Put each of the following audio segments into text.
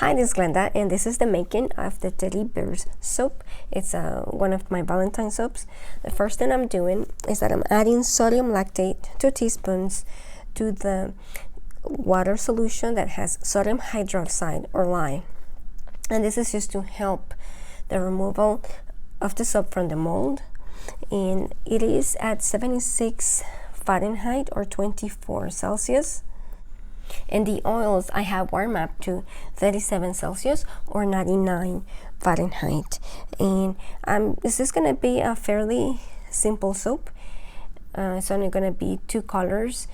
Hi, this is Glenda, and this is the making of the Teddy Bears soap. It's one of my Valentine soaps. The first thing I'm doing is that I'm adding sodium lactate, 2 teaspoons, to the water solution that has sodium hydroxide or lye. And this is just to help the removal of the soap from the mold. And it is at 76 Fahrenheit or 24 Celsius. And the oils I have warm up to 37 Celsius or 99 Fahrenheit. And this is going to be a fairly simple soap. It's only going to be 2 colors.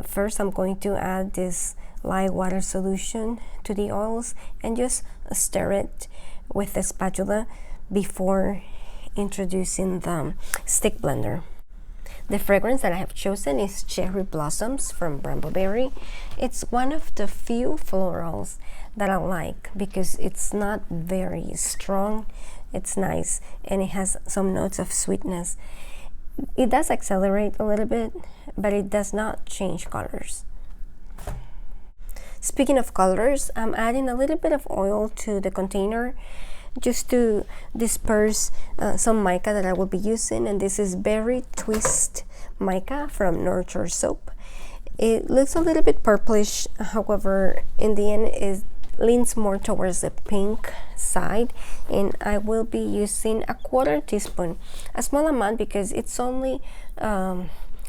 First, I'm going to add this lye water solution to the oils and just stir it with the spatula before introducing the stick blender. The fragrance that I have chosen is Cherry Blossoms from Brambleberry. It's one of the few florals that I like because it's not very strong. It's nice and it has some notes of sweetness. It does accelerate a little bit, but it does not change colors. Speaking of colors, I'm adding a little bit of oil to the container just to disperse some mica that I will be using, and this is Berry Twist mica from Nurture Soap. It looks a little bit purplish, however in the end it leans more towards the pink side, and I will be using a 1/4 teaspoon, a small amount because it's only a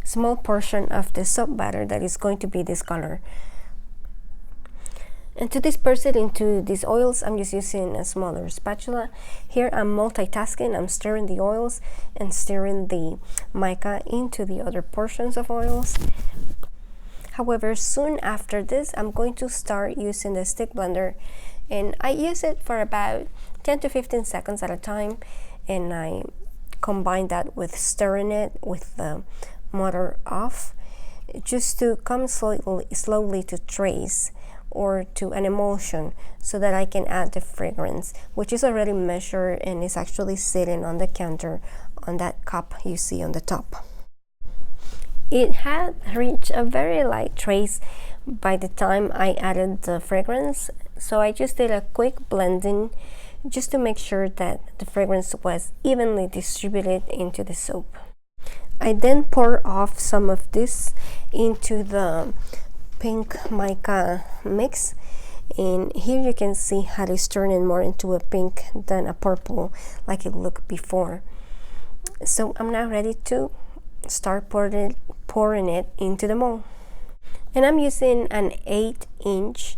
small portion of the soap batter that is going to be this color. And to disperse it into these oils, I'm just using a smaller spatula. Here I'm multitasking. I'm stirring the oils and stirring the mica into the other portions of oils. However, soon after this, I'm going to start using the stick blender. And I use it for about 10 to 15 seconds at a time. And I combine that with stirring it with the motor off, just to come slowly to trace or to an emulsion so that I can add the fragrance, which is already measured and is actually sitting on the counter on that cup you see on the top. It had reached a very light trace by the time I added the fragrance, so I just did a quick blending just to make sure that the fragrance was evenly distributed into the soap. I then pour off some of this into the pink mica mix, and here you can see how it's turning more into a pink than a purple like it looked before. So I'm now ready to start pouring it into the mold, and I'm using an 8-inch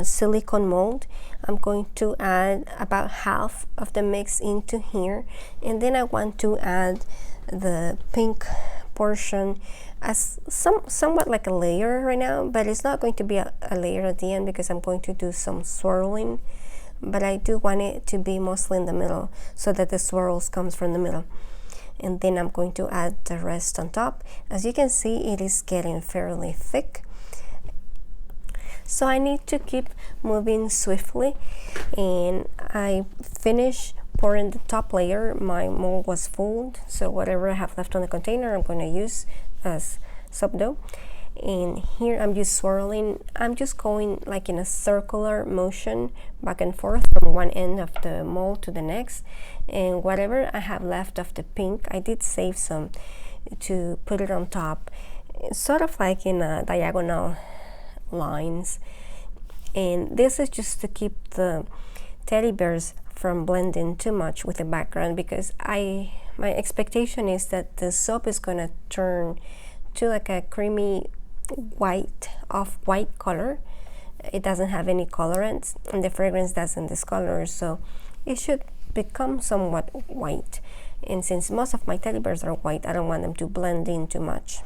silicone mold. I'm going to add about half of the mix into here, and then I want to add the pink portion as somewhat like a layer right now, but it's not going to be a layer at the end because I'm going to do some swirling, but I do want it to be mostly in the middle so that the swirls comes from the middle. And then I'm going to add the rest on top. As you can see, it is getting fairly thick, so I need to keep moving swiftly. And I finish pouring the top layer. My mold was full, so whatever I have left on the container I'm going to use as soap dough. And here I'm just swirling. I'm just going like in a circular motion back and forth from one end of the mold to the next, and whatever I have left of the pink, I did save some to put it on top, sort of like in a diagonal lines. And this is just to keep the teddy bears from blending too much with the background, because my expectation is that the soap is going to turn to like a creamy white, off-white color. It doesn't have any colorants, and the fragrance doesn't discolor, so it should become somewhat white. And since most of my teddy bears are white, I don't want them to blend in too much.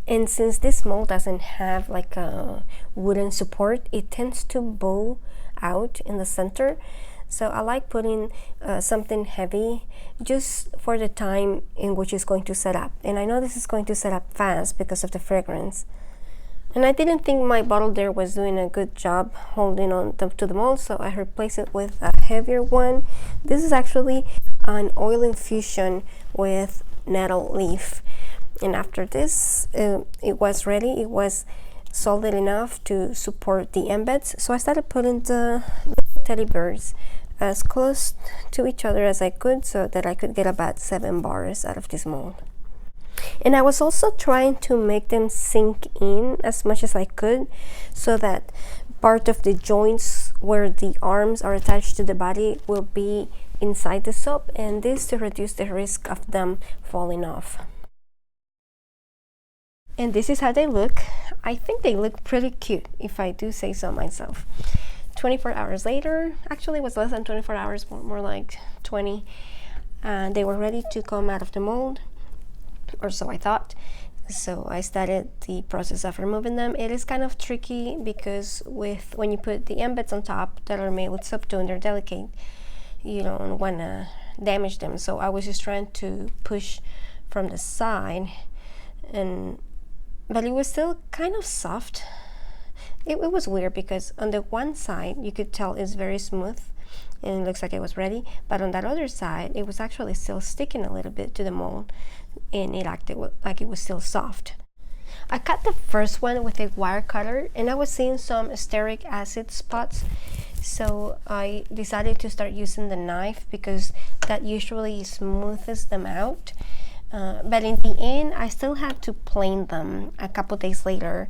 And since this mold doesn't have like a wooden support, it tends to bow out in the center. So I like putting something heavy just for the time in which it's going to set up. And I know this is going to set up fast because of the fragrance. And I didn't think my bottle there was doing a good job holding on to the mold, so I replaced it with a heavier one. This is actually an oil infusion with nettle leaf. And after this, it was ready. It was solid enough to support the embeds. So I started putting the teddy bears as close to each other as I could so that I could get about 7 bars out of this mold. And I was also trying to make them sink in as much as I could so that part of the joints where the arms are attached to the body will be inside the soap, and this to reduce the risk of them falling off. And this is how they look. I think they look pretty cute, if I do say so myself. 24 hours later, actually it was less than 24 hours, more like 20, they were ready to come out of the mold, or so I thought. So I started the process of removing them. It is kind of tricky because when you put the embeds on top that are made with soap too and they're delicate, you don't want to damage them. So I was just trying to push from the side, but it was still kind of soft. It was weird because on the one side you could tell it's very smooth and it looks like it was ready, but on that other side it was actually still sticking a little bit to the mold and it acted like it was still soft. I cut the first one with a wire cutter and I was seeing some stearic acid spots, so I decided to start using the knife because that usually smooths them out. But in the end I still had to plane them a couple days later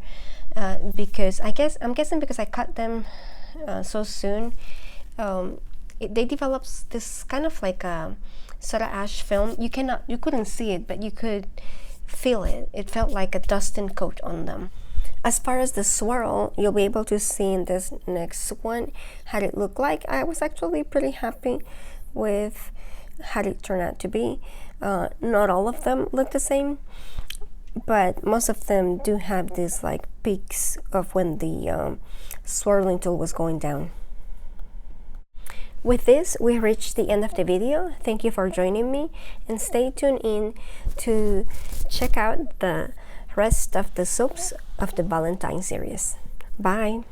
because I'm guessing because I cut them so soon, they develops this kind of like a soda ash film. You couldn't see it, but you could feel it. It felt like a dusting coat on them. As far as the swirl, you'll be able to see in this next one how it looked like. I was actually pretty happy with how it turned out to be. Not all of them look the same, but most of them do have these like peaks of when the swirling tool was going down. With this, we reached the end of the video. Thank you for joining me, and stay tuned in to check out the rest of the soaps of the Valentine series. Bye!